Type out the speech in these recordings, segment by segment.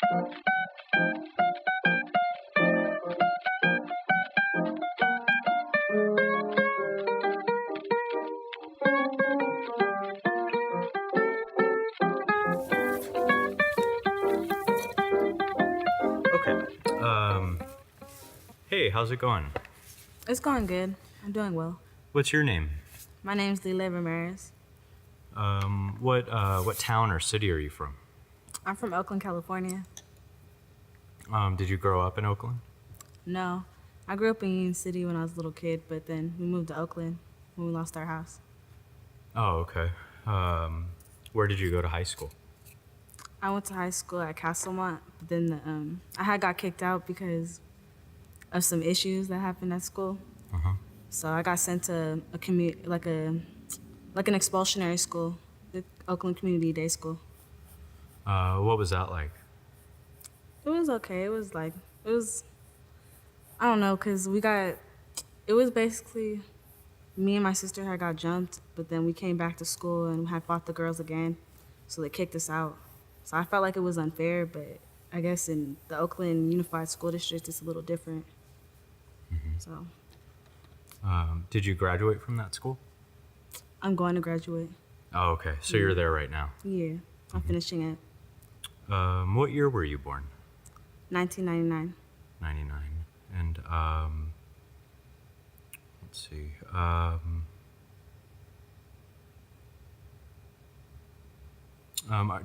Okay. Hey, how's it going? It's going good. I'm doing well. What's your name? My name's Lile Ramirez. What town or city are you from? I'm from Oakland, California. Did you grow up in Oakland? No, I grew up in Union City when I was a little kid, but then we moved to Oakland when we lost our house. Oh, okay. Where did you go to high school? I went to high school at Castlemont, but then I had got kicked out because of some issues that happened at school. Uh-huh. So I got sent to like an expulsionary school, the Oakland Community Day School. What was that like? It was okay. It was I don't know, cause it was basically me and my sister had got jumped, but then we came back to school and had fought the girls again, so they kicked us out. So I felt like it was unfair, but I guess in the Oakland Unified School District, it's a little different. So Did you graduate from that school? I'm going to graduate. Oh, okay. So you're there right now. Yeah, I'm finishing it. What year were you born? 1999. 99. And, let's see.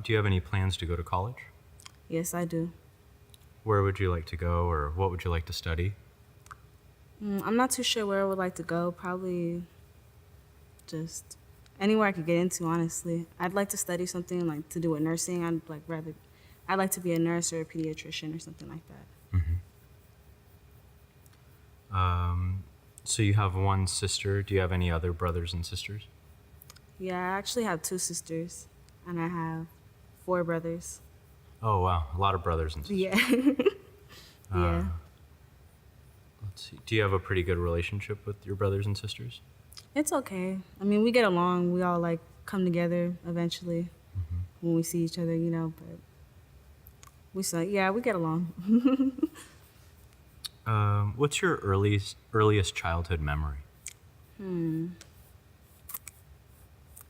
Do you have any plans to go to college? Yes, I do. Where would you like to go, or what would you like to study? I'm not too sure where I would like to go. Probably just anywhere I could get into, honestly. I'd like to study something like to do with nursing. I'd like to be a nurse or a pediatrician or something like that. So you have one sister. Do you have any other brothers and sisters? Yeah, I actually have two sisters, and I have four brothers. Oh, wow. A lot of brothers and sisters. Yeah. Yeah. Let's see. Do you have a pretty good relationship with your brothers and sisters? It's okay. I mean, we get along. We all like come together eventually when we see each other, but we get along. What's your earliest childhood memory?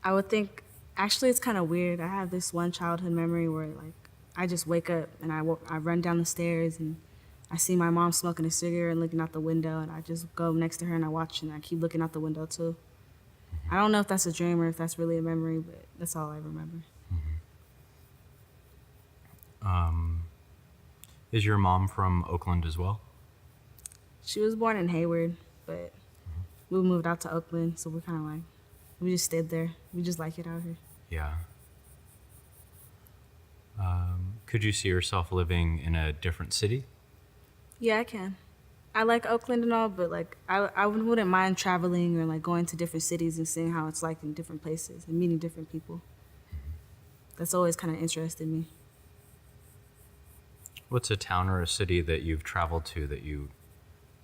I would think, actually, it's kind of weird. I have this one childhood memory where, like, I just wake up and I run down the stairs and I see my mom smoking a cigarette and looking out the window, and I just go next to her and I watch and I keep looking out the window too. I don't know if that's a dream or if that's really a memory, but that's all I remember. Is your mom from Oakland as well? She was born in Hayward, but we moved out to Oakland, so we're kind of like, we just stayed there. We just like it out here. Yeah. Could you see yourself living in a different city? Yeah, I can. I like Oakland and all, but like I wouldn't mind traveling or like going to different cities and seeing how it's like in different places and meeting different people. That's always kind of interested me. What's a town or a city that you've traveled to that you,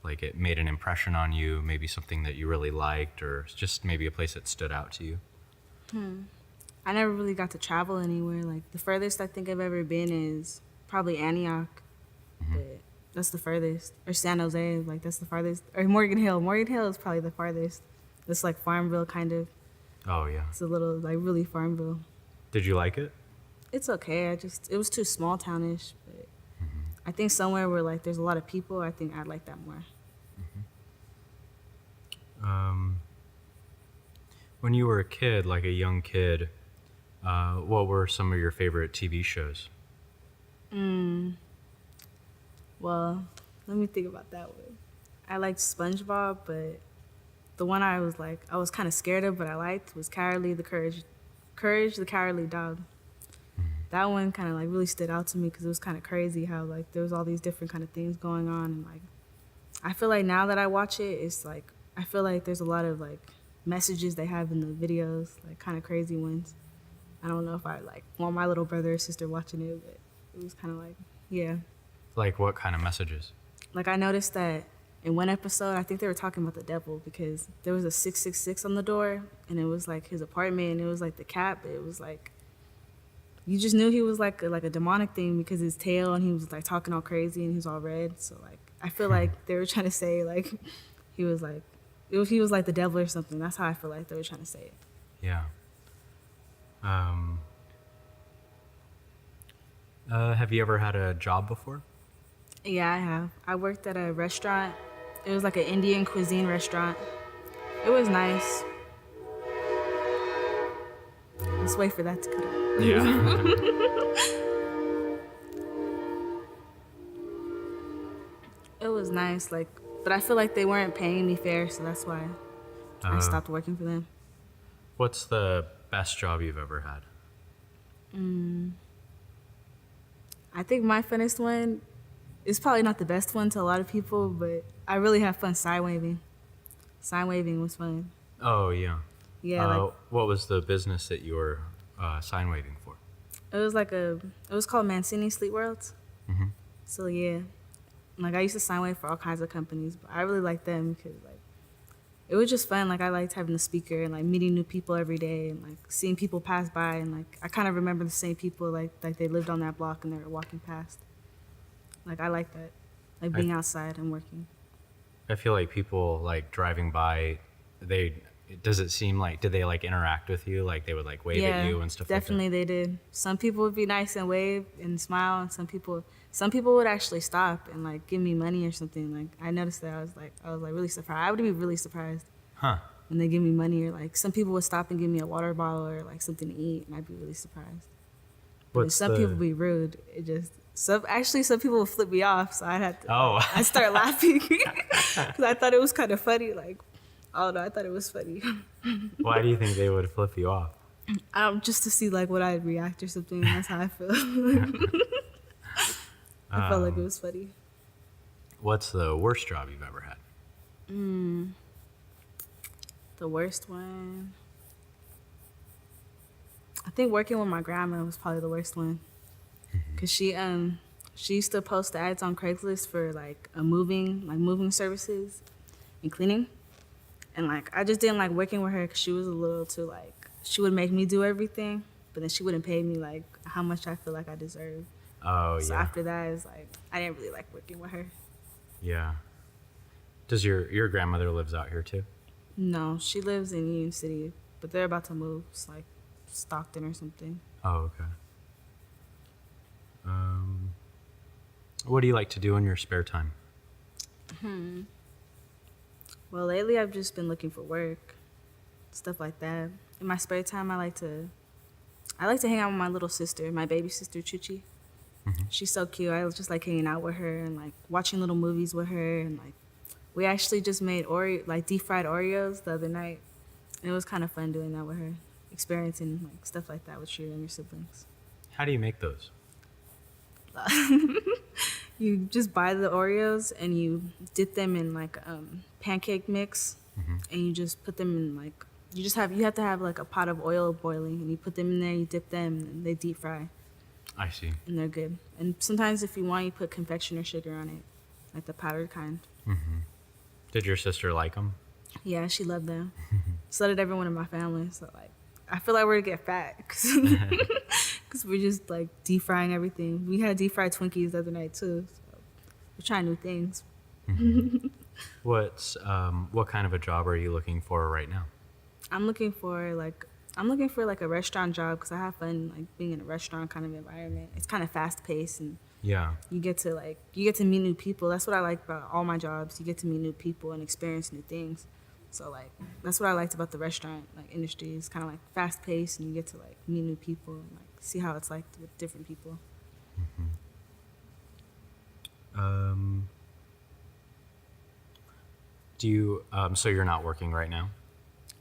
like, it made an impression on you, maybe something that you really liked, or just maybe a place that stood out to you? I never really got to travel anywhere. Like the furthest I think I've ever been is probably Antioch, but that's the furthest. Or San Jose, like that's the farthest. Or Morgan Hill. Morgan Hill is probably the farthest. It's like Farmville kind of. Oh, yeah. It's a little like really Farmville. Did you like it? It's okay. It was too small townish, but I think somewhere where like there's a lot of people, I think I'd like that more. When you were a kid, like a young kid, what were some of your favorite TV shows? Well, let me think about that one. I liked SpongeBob, but the one I was kind of scared of, but I liked was Courage the Cowardly Dog. That one kind of like really stood out to me because it was kind of crazy how like there was all these different kind of things going on, and like I feel like now that I watch it, it's like I feel like there's a lot of like messages they have in the videos, like kind of crazy ones. I don't know if I like want my little brother or sister watching it, but it was kind of like, yeah. Like, what kind of messages? Like I noticed that in one episode, I think they were talking about the devil because there was a 666 on the door, and it was like his apartment, and it was like the cat, but it was like you just knew he was like a demonic thing because his tail and he was like talking all crazy and he was all red. So like I feel like they were trying to say like he was like he was like the devil or something. That's how I feel like they were trying to say it. Yeah. Have you ever had a job before? Yeah, I have. I worked at a restaurant. It was like an Indian cuisine restaurant. It was nice. Let's wait for that to cut out. Yeah. It was nice, like, but I feel like they weren't paying me fair, so that's why I stopped working for them. What's the best job you've ever had? I think my funnest one is probably not the best one to a lot of people, but I really had fun sign waving. Sign waving was fun. Oh, yeah. Yeah, What was the business that you were sign waving for? it was called Mancini Sleepworld. Mhm. So yeah, like I used to sign wave for all kinds of companies, but I really liked them because like it was just fun. Like I liked having the speaker and like meeting new people every day and like seeing people pass by and like I kind of remember the same people like they lived on that block and they were walking past. Like I like that, like being outside and working. I feel like people like driving by, does it seem like, did they like interact with you? Like they would like wave at you and stuff definitely like they did. Some people would be nice and wave and smile, and some people would actually stop and like give me money or something. Like I noticed that I was like really surprised. I would be really surprised that? Huh. when they give me money, or like some people would stop and give me a water bottle or like something to eat, and I'd be really surprised. But some people would be rude. Some people would flip me off, so I start laughing because I thought it was kind of funny. Like, I don't know, I thought it was funny. Why do you think they would flip you off? Just to see like what I'd react or something. That's how I feel. I felt like it was funny. What's the worst job you've ever had? The worst one, I think working with my grandma was probably the worst one, cause she used to post ads on Craigslist for like moving services and cleaning, and like I just didn't like working with her cause she was a little too like she would make me do everything, but then she wouldn't pay me like how much I feel like I deserved. Oh, So yeah. after that, it's like I didn't really like working with her. Yeah. Does your grandmother lives out here too? No, she lives in Union City, but they're about to move. It's like Stockton or something. Oh, okay. What do you like to do in your spare time? Well, lately I've just been looking for work, stuff like that. In my spare time, I like to hang out with my little sister, my baby sister Chuchi. She's so cute. I was just like hanging out with her and like watching little movies with her, and like we actually just made deep fried Oreos the other night, and it was kind of fun doing that with her, experiencing like stuff like that with your younger siblings. How do you make those? You just buy the Oreos and you dip them in like pancake mix, and you just put them in like you have to have like a pot of oil boiling, and you put them in there, you dip them, and they deep fry, I see. and they're good. And sometimes if you want, you put confectioner sugar on it, like the powdered kind. Did your sister like them? Yeah, she loved them. So did everyone in my family. So like, I feel like we're gonna get fat because we're just like deep frying everything. We had deep fried Twinkies the other night too. So we're trying new things. What kind of a job are you looking for right now? I'm looking for like a restaurant job because I have fun like being in a restaurant kind of environment. It's kind of fast paced, and Yeah. you get to meet new people. That's what I like about all my jobs. You get to meet new people and experience new things. So like that's what I liked about the restaurant like industry. It's kind of like fast paced, and you get to like meet new people and like see how it's like with different people. Do you so you're not working right now?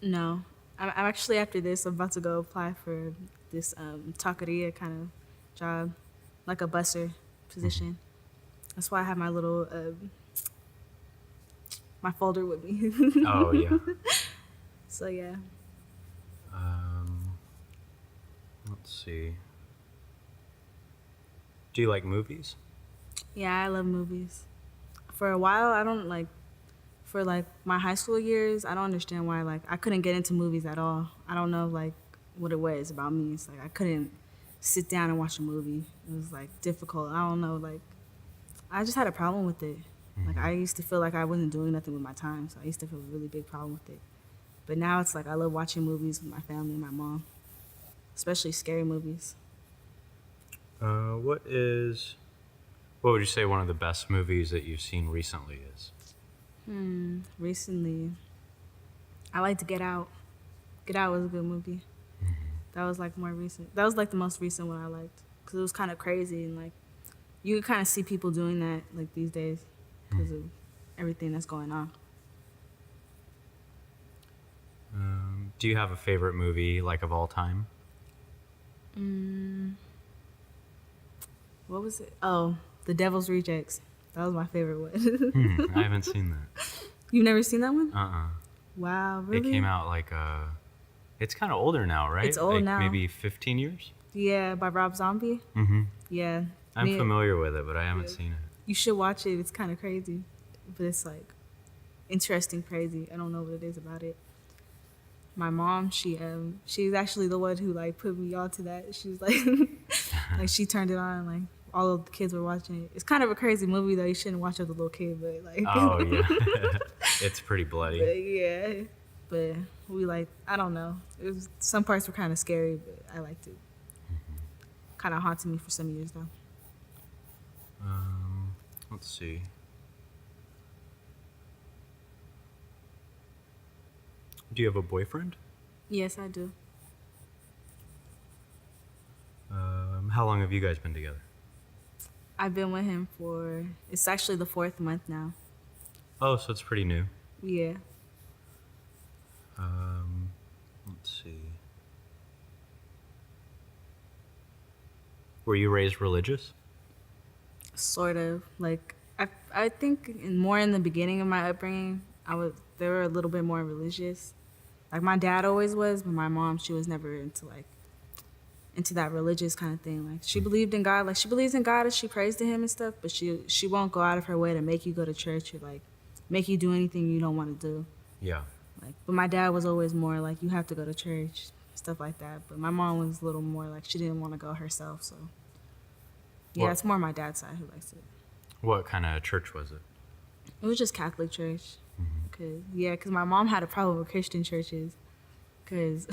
No, I'm actually after this. I'm about to go apply for this taqueria kind of job, like a busser position. That's why I have my little my folder with me. Oh, yeah. So yeah. Let's see. Do you like movies? Yeah, I love movies. For a while, I don't like. For like my high school years, I don't understand why like I couldn't get into movies at all. I don't know like what it was about me. It's like I couldn't sit down and watch a movie. It was like difficult. I don't know, like I just had a problem with it. Like I used to feel like I wasn't doing nothing with my time, so I used to feel a really big problem with it. But now it's like I love watching movies with my family and my mom, especially scary movies. What is, what would you say one of the best movies that you've seen recently is? Recently, I liked Get Out. Get Out was a good movie. That was like more recent. That was like the most recent one I liked because it was kind of crazy and like you could kind of see people doing that like these days because of everything that's going on. Do you have a favorite movie like of all time? What was it? Oh, The Devil's Rejects. That was my favorite one. I haven't seen that. You've never seen that one? Uh-uh. Wow, really? It came out like it's kind of older now, right? It's old like now. Maybe 15 years? Yeah, by Rob Zombie. Yeah. I'm familiar with it, but I haven't seen it. You should watch it. It's kind of crazy, but it's like interesting, crazy. I don't know what it is about it. My mom, she's actually the one who like put me onto that. She was like, like she turned it on, like all of the kids were watching it. It's kind of a crazy movie though. You shouldn't watch it with a little kid, but like. Oh yeah, it's pretty bloody. But yeah, but we like I don't know. It was some parts were kind of scary, but I liked it. Kind of haunted me for some years though. Let's see. Do you have a boyfriend? Yes, I do. How long have you guys been together? I've been with him for it's actually the 4th month now. Oh, so it's pretty new. Yeah. Let's see. Were you raised religious? Sort of. Like I think more in the beginning of my upbringing, they were a little bit more religious. Like my dad always was, but my mom, she was never into that religious kind of thing. Like she believed in God, like she believes in God and she prays to him and stuff, but she won't go out of her way to make you go to church or like make you do anything you don't want to do. Yeah. Like, but my dad was always more like you have to go to church, stuff like that. But my mom was a little more like she didn't want to go herself, so yeah, it's more my dad's side who likes it. What kind of church was it? It was just Catholic church. Cause my mom had a problem with Christian churches, cause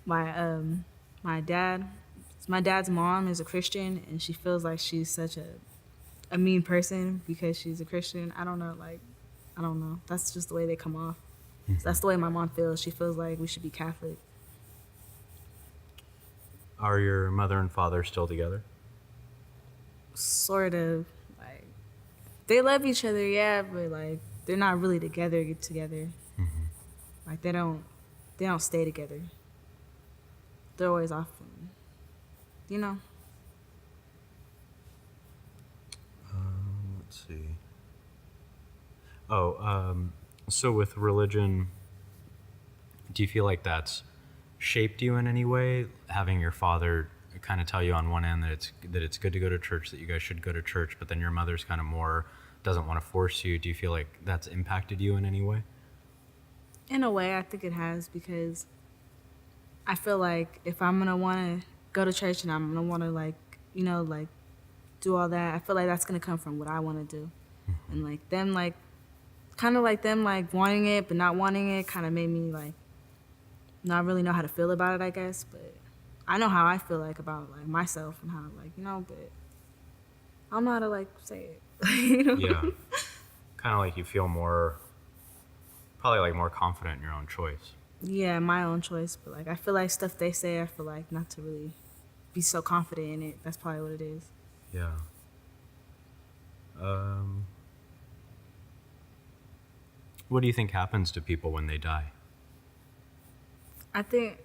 my dad's mom is a Christian and she feels like she's such a mean person because she's a Christian. I don't know. That's just the way they come off. So that's the way my mom feels. She feels like we should be Catholic. Are your mother and father still together? Sort of. Like they love each other, yeah, but like they're not really together. Like they don't stay together. They're always off, you know. Let's see. So with religion, do you feel like that's shaped you in any way? Having your father kind of tell you on one end that it's good to go to church, that you guys should go to church, but then your mother's kind of more doesn't want to force you. Do you feel like that's impacted you in any way? In a way, I think it has, because I feel like if I'm gonna want to go to church and I'm gonna want to like do all that, I feel like that's gonna come from what I want to do, and like them like kind of like them like wanting it but not wanting it kind of made me like not really know how to feel about it, I guess. But I know how I feel like about like myself and how like but I don't know how to like say it. Yeah, kind of like you feel probably like more confident in your own choice. Yeah, my own choice, but like I feel like stuff they say, I feel like not to really be so confident in it. That's probably what it is. Yeah. What do you think happens to people when they die? I think,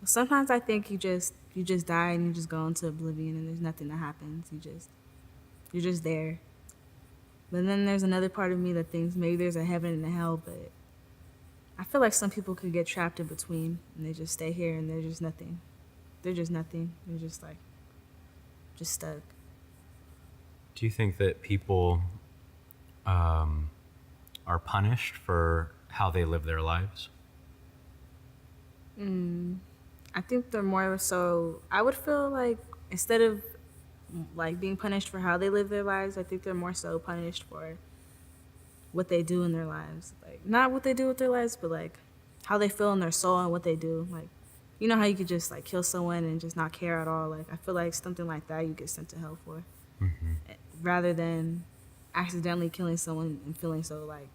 sometimes I think you just die and you just go into oblivion and there's nothing that happens. You're just there. But then there's another part of me that thinks maybe there's a heaven and a hell, but I feel like some people could get trapped in between and they just stay here and they're just nothing. They're just nothing. They're just like, just stuck. Do you think that people are punished for how they live their lives? I think they're more so. I would feel like instead of like being punished for how they live their lives, I think they're more so punished for what they do in their lives. Like not what they do with their lives, but like how they feel in their soul and what they do. Like you know how you could just like kill someone and just not care at all. Like I feel like something like that you get sent to hell for, rather than accidentally killing someone and feeling so like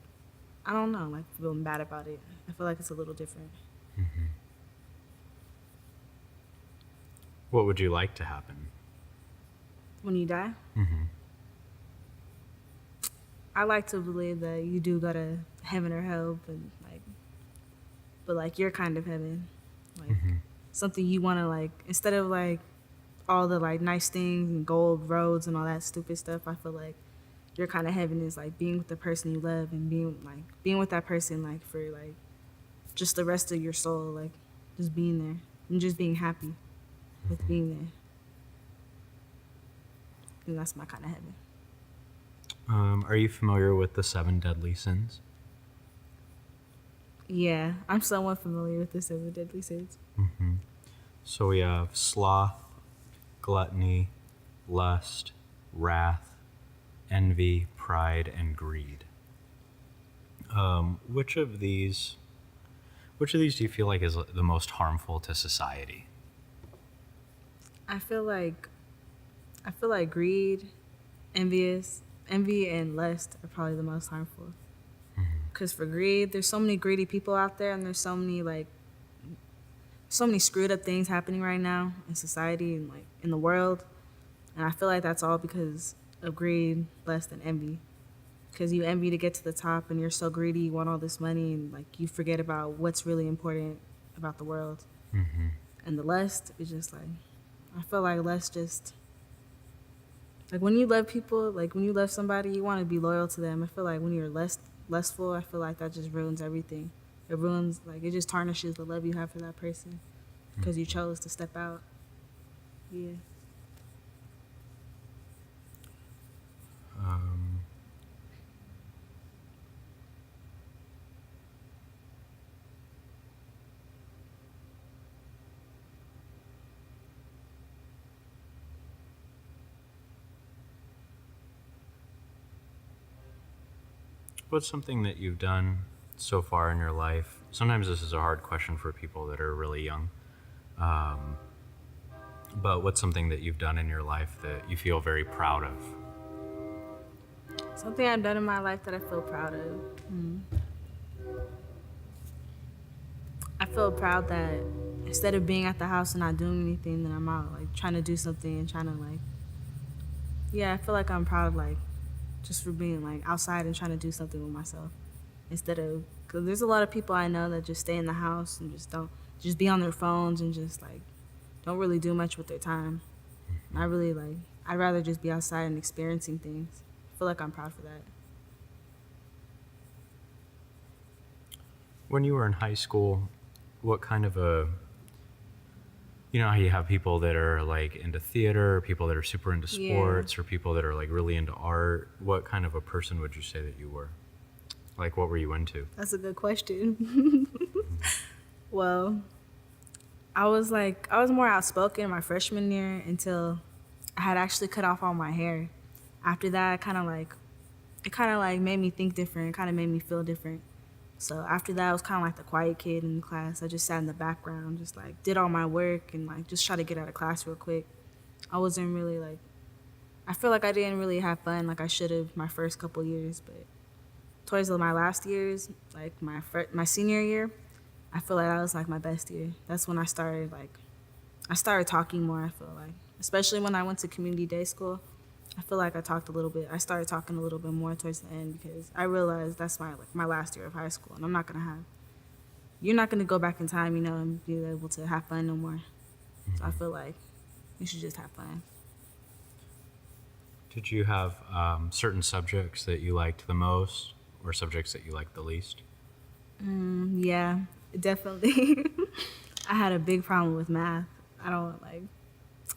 I don't know, like feeling bad about it. I feel like it's a little different. What would you like to happen? When you die, I like to believe that you do go to heaven or hell, but like your kind of heaven, like something you want to like instead of like all the like nice things and gold roads and all that stupid stuff. I feel like your kind of heaven is like being with the person you love and being with that person like for like just the rest of your soul, like just being there and just being happy with being there. And that's my kind of heaven. Are you familiar with the 7 deadly sins? Yeah, I'm somewhat familiar with the 7 deadly sins. So we have sloth, gluttony, lust, wrath, envy, pride, and greed. Which of these do you feel like is the most harmful to society? I feel like greed, envy and lust are probably the most harmful. Because for greed, there's so many greedy people out there, and there's so many screwed up things happening right now in society and like in the world, and I feel like that's all because of greed, lust, and envy. Because you envy to get to the top, and you're so greedy, you want all this money, and like you forget about what's really important about the world. And the lust is just like, I feel like lust just like when you love people, like when you love somebody, you want to be loyal to them. I feel like when you're lustful, I feel like that just ruins everything. It ruins, like, it just tarnishes the love you have for that person because you chose to step out. Yeah. What's something that you've done so far in your life? Sometimes this is a hard question for people that are really young. But what's something that you've done in your life that you feel very proud of? Something I've done in my life that I feel proud of. I feel proud that instead of being at the house and not doing anything, that I'm out, like, trying to do something and trying to, like, yeah, I feel like I'm proud, like, just for being, like, outside and trying to do something with myself. Instead of, because there's a lot of people I know that just stay in the house and just be on their phones and just, like, don't really do much with their time. And I really, like, I'd rather just be outside and experiencing things. I feel like I'm proud for that. When you were in high school, what kind of you know how you have people that are like into theater, people that are super into sports, or people that are like really into art? What kind of a person would you say that you were? Like, what were you into? That's a good question. Well, I was more outspoken in my freshman year until I had actually cut off all my hair. After that, it kind of like made me think different. It kind of made me feel different. So after that, I was kind of like the quiet kid in class. I just sat in the background, just like did all my work and like just try to get out of class real quick. I wasn't really like, I feel like I didn't really have fun like I should have my first couple years. But towards my last years, like my senior year, I feel like that was like my best year. That's when I started talking more. I feel like, especially when I went to community day school, I feel like I started talking a little bit more towards the end because I realized that's my last year of high school, and you're not gonna go back in time, you know, and be able to have fun no more. So I feel like you should just have fun. Did you have certain subjects that you liked the most, or subjects that you liked the least? Yeah, definitely. I had a big problem with math. I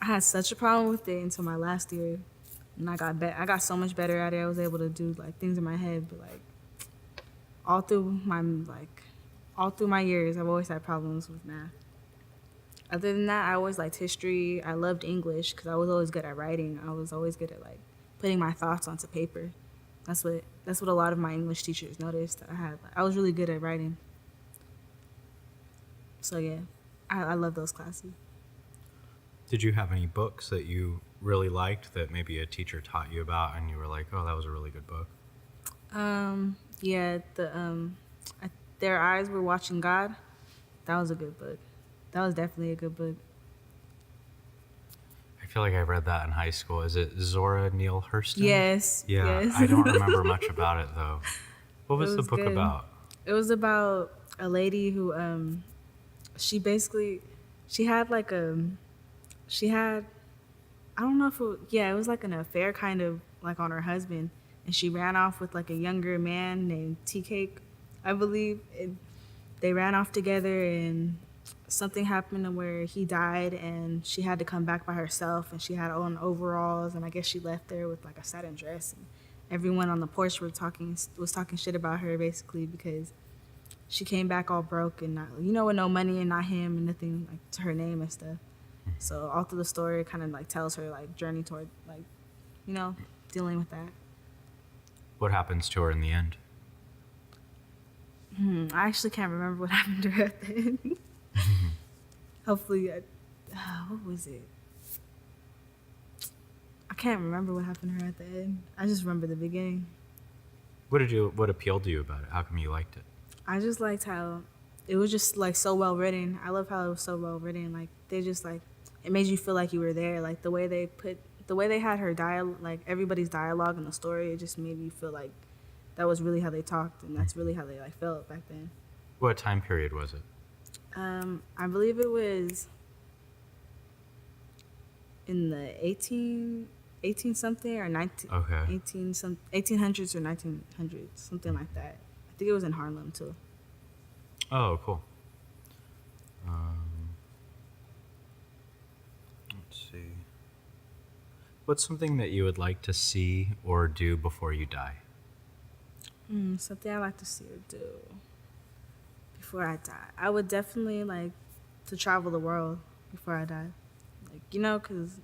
had such a problem with it until my last year. And I got so much better at it. I was able to do like things in my head, but like all through my years, I've always had problems with math. Other than that, I always liked history. I loved English because I was always good at writing. I was always good at like putting my thoughts onto paper. That's what a lot of my English teachers noticed that I had. I was really good at writing. So yeah, I love those classes. Did you have any books that you really liked that maybe a teacher taught you about and you were like, oh, that was a really good book? Yeah, Their Eyes Were Watching God. That was a good book. That was definitely a good book. I feel like I read that in high school. Is it Zora Neale Hurston? Yes. Yeah, Yes. I don't remember much about it though. What It was the was book good. about? It was about a lady who she basically she had like she had I don't know if it was like an affair kind of like on her husband, and she ran off with like a younger man named Tea Cake, I believe. And they ran off together, and something happened to where he died, and she had to come back by herself, and she had on overalls, and I guess she left there with like a satin dress, and everyone on the porch was talking shit about her basically because she came back all broke and not with no money and not him and nothing like to her name and stuff. So all through the story, it kind of like tells her like journey toward like, dealing with that. What happens to her in the end? I actually can't remember what happened to her at the end. Hopefully, what was it? I can't remember what happened to her at the end. I just remember the beginning. What appealed to you about it? How come you liked it? I just liked how it was just like so well written. I love how it was so well written. Like they just like it made you feel like you were there. Like the way they had her dialogue, like everybody's dialogue in the story, it just made you feel like that was really how they talked, and that's really how they like felt back then. What time period was it? I believe it was in the 18 something or 19 Okay. 1800s or 1900s, something like that. I think it was in Harlem too. Oh, cool. Let's see. What's something that you would like to see or do before you die? Something I like to see or do before I die. I would definitely like to travel the world before I die. Like, because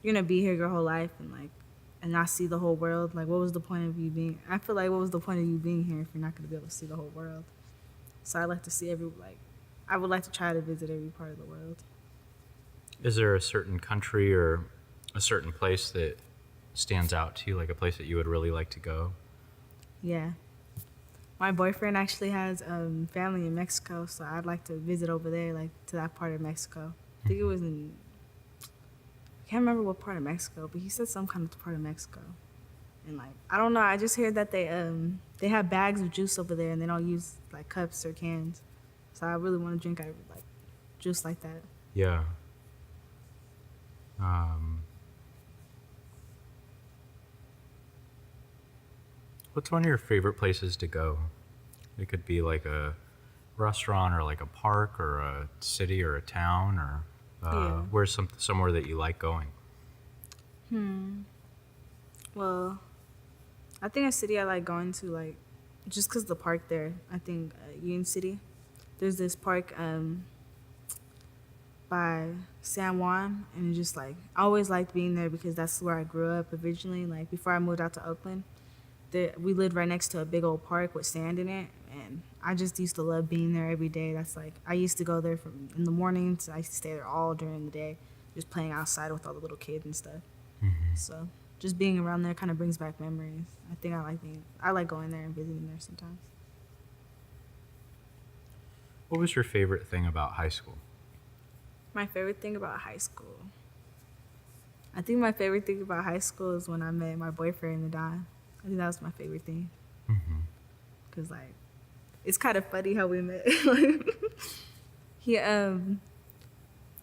you're going to be here your whole life and not see the whole world. Like, what was the point of you being? I feel like what was the point of you being here if you're not going to be able to see the whole world? So I like to see I would like to try to visit every part of the world. Is there a certain country or a certain place that stands out to you, like a place that you would really like to go? Yeah. My boyfriend actually has family in Mexico, so I'd like to visit over there, like to that part of Mexico. I think it was I can't remember what part of Mexico, but he said some kind of part of Mexico. And I don't know, I just heard that they have bags of juice over there and they don't use like cups or cans. So I really want to drink out of like juice like that. Yeah. What's one of your favorite places to go? It could be like a restaurant or like a park or a city or a town or where's somewhere that you like going? Well, I think a city I like going to, like, just because the park there, I think Union City. There's this park by San Juan, and it's just like, I always liked being there because that's where I grew up originally. Like, before I moved out to Oakland, we lived right next to a big old park with sand in it, and I just used to love being there every day. That's like, I used to go there in the mornings. I used to stay there all during the day, just playing outside with all the little kids and stuff. So just being around there kind of brings back memories. I think I like going there and visiting there sometimes. What was your favorite thing about high school? My favorite thing about high school. I think my favorite thing about high school is when I met my boyfriend and Don. I think that was my favorite thing. Cause like, it's kind of funny how we met. He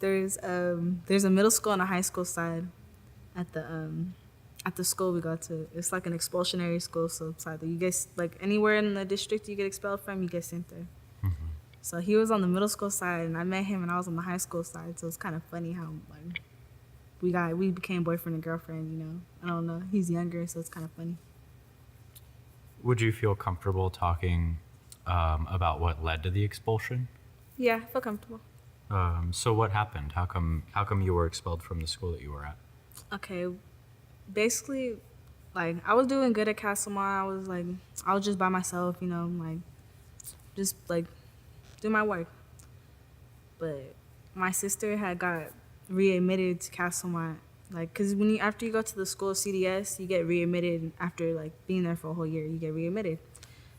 there's a middle school and a high school side at the school we go to. It's like an expulsionary school, so it's either you get like anywhere in the district you get expelled from, you get sent there. So he was on the middle school side, and I met him, and I was on the high school side. So it's kind of funny how like we became boyfriend and girlfriend. I don't know. He's younger, so it's kind of funny. Would you feel comfortable talking about what led to the expulsion? Yeah, I feel comfortable. So what happened? How come you were expelled from the school that you were at? Okay, basically, like I was doing good at Castlemont. I was just by myself, like just like do my work. But my sister had got readmitted to Castlemont, like, cause after you go to the school CDS, you get readmitted after like being there for a whole year. You get readmitted.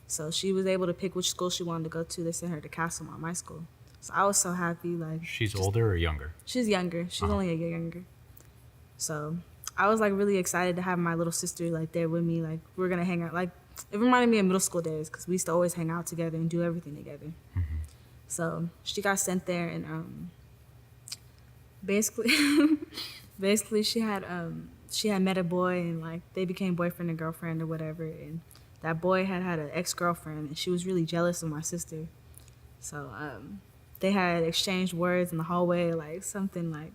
So she was able to pick which school she wanted to go to. They sent her to Castlemont, my school. So I was so happy. Like She's older or younger? she's younger. She's only a year younger. So I was like really excited to have my little sister like there with me. Like we are gonna hang out. Like it reminded me of middle school days because we used to always hang out together and do everything together. So she got sent there, and basically, basically she had met a boy, and like they became boyfriend and girlfriend or whatever. And that boy had an ex-girlfriend, and she was really jealous of my sister. So they had exchanged words in the hallway, like something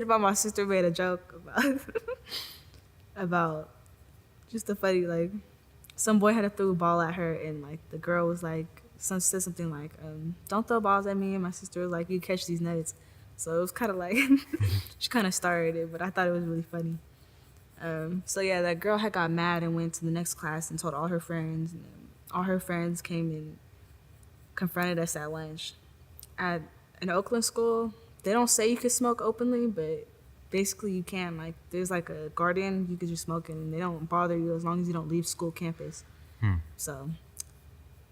about my sister made a joke about about just a funny, like some boy had to throw a ball at her, and like the girl was like said something like don't throw balls at me, and my sister was like, you catch these nuts. So it was kind of like she kind of started it, but I thought it was really funny. So yeah, that girl had got mad and went to the next class and told all her friends, and all her friends came and confronted us at lunch. At an Oakland school, they don't say you can smoke openly, but basically you can. Like there's like a guardian you could just smoke in, and they don't bother you as long as you don't leave school campus. So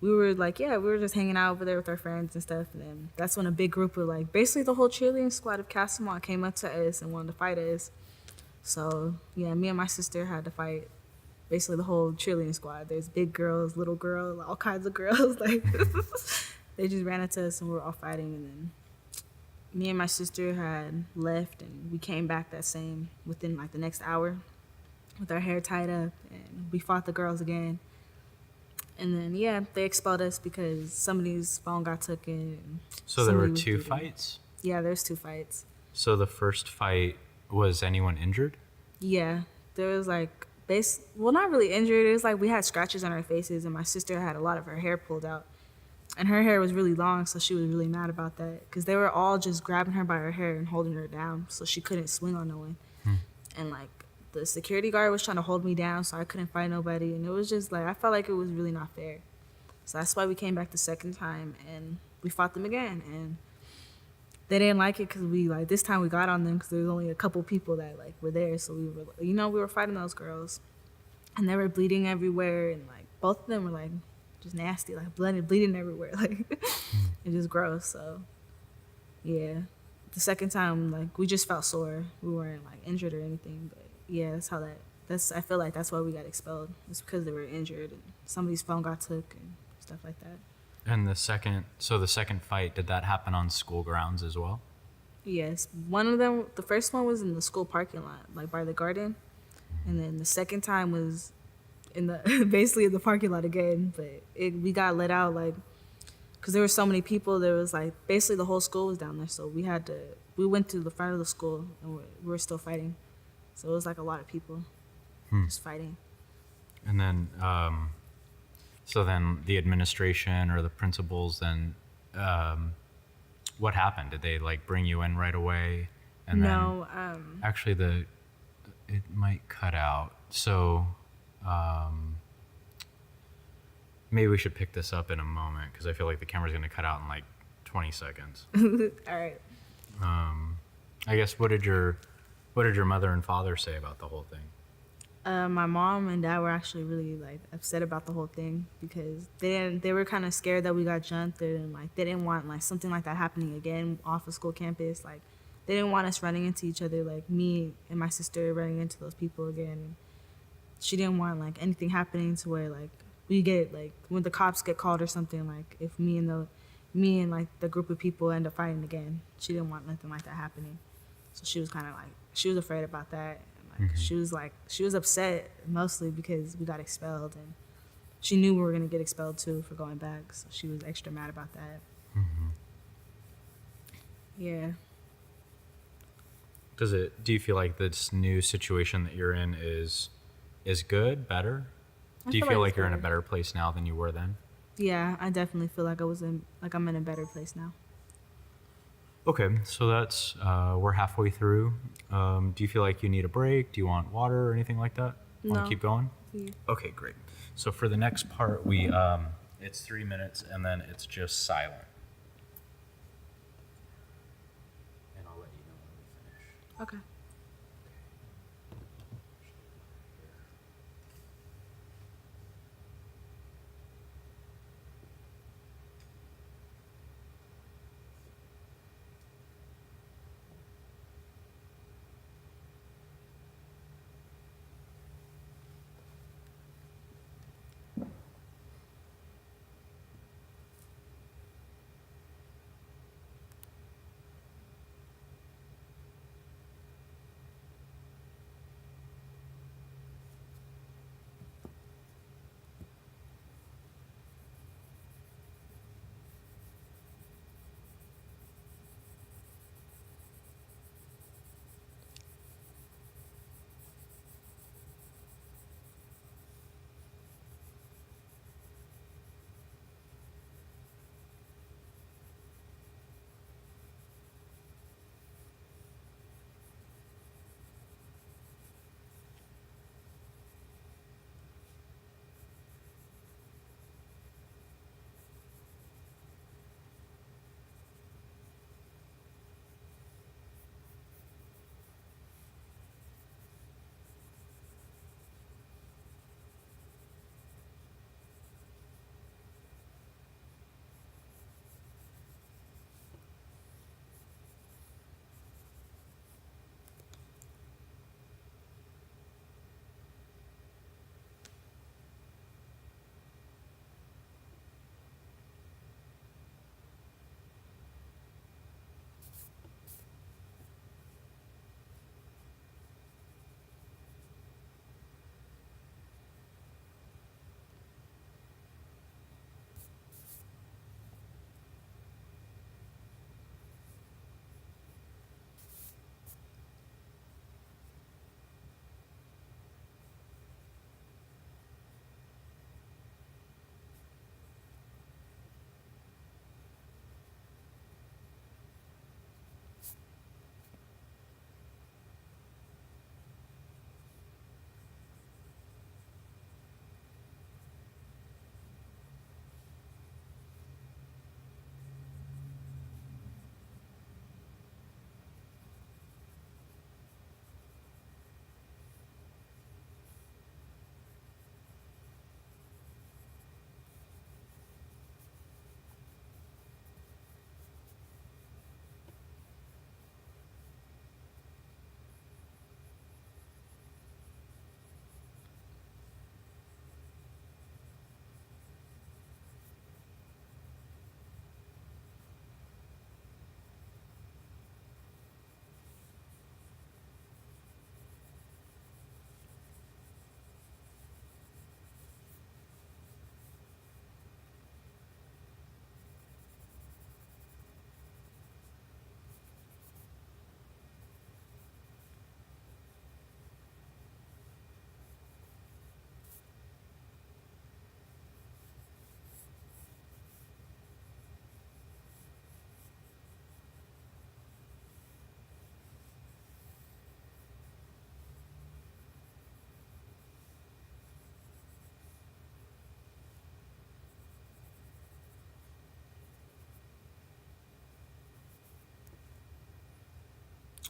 we were like, yeah, we were just hanging out over there with our friends and stuff, and then that's when a big group of like basically the whole cheerleading squad of Castlemont came up to us and wanted to fight us. So yeah, me and my sister had to fight basically the whole cheerleading squad. There's big girls, little girls, all kinds of girls. Like they just ran into us and we were all fighting. And then me and my sister had left, and we came back within like the next hour with our hair tied up, and we fought the girls again. And then yeah, they expelled us because somebody's phone got taken. So there were two fights? Yeah, there's 2 fights. So the first fight, was anyone injured? Yeah, there was like well, not really injured. It was like we had scratches on our faces, and my sister had a lot of her hair pulled out, and her hair was really long, so she was really mad about that because they were all just grabbing her by her hair and holding her down, so she couldn't swing on no one. And like the security guard was trying to hold me down, so I couldn't fight nobody, and it was just like I felt like it was really not fair. So that's why we came back the second time and we fought them again, and they didn't like it because this time we got on them because there was only a couple people that like were there, so we were fighting those girls, and they were bleeding everywhere, and like both of them were like just nasty, like bleeding everywhere, like it's just gross. So yeah, the second time like we just felt sore. We weren't like injured or anything, but yeah, I feel like that's why we got expelled. It's because they were injured and somebody's phone got took and stuff like that. And the second fight, did that happen on school grounds as well? Yes, one of them. The first one was in the school parking lot, like by the garden, and then the second time was in the basically in the parking lot again. But we got let out like because there were so many people. There was like basically the whole school was down there, so we went to the front of the school and we were still fighting. So it was like a lot of people just fighting. And then. So then the administration or the principals then, what happened? Did they like bring you in right away? And no. Then, actually, it might cut out. So maybe we should pick this up in a moment because I feel like the camera's going to cut out in like 20 seconds. All right. I guess what did your mother and father say about the whole thing? My mom and dad were actually really like upset about the whole thing because they were kind of scared that we got jumped, and like they didn't want like something like that happening again off of school campus. Like they didn't want us running into each other, like me and my sister running into those people again. She didn't want like anything happening to where like we get like when the cops get called or something, like if me and like the group of people end up fighting again. She didn't want nothing like that happening. So she was kind of like she was afraid about that. She was upset mostly because we got expelled, and she knew we were gonna get expelled too for going back, so she was extra mad about that. Yeah. Do you feel like this new situation that you're in is good, better? Do you feel like you're in a better place now than you were then? Yeah, I definitely feel like I'm in a better place now. Okay, so that's we're halfway through. Do you feel like you need a break? Do you want water or anything like that? Want to No. keep going? Yeah. Okay, great. So for the next part, it's 3 minutes and then it's just silent. And I'll let you know when we finish. Okay.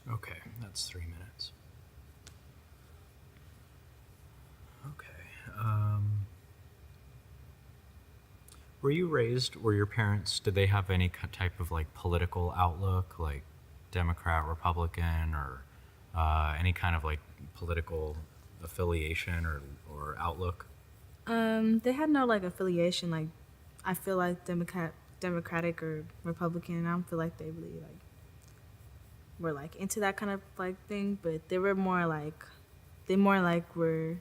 Okay, that's 3 minutes. Okay. Were your parents, did they have any type of like political outlook, like Democrat, Republican, or any kind of like political affiliation or outlook? They had no like affiliation. Like, I feel like Democratic or Republican. I don't feel like they really like were like into that kind of like thing. But they were more like, they more like were,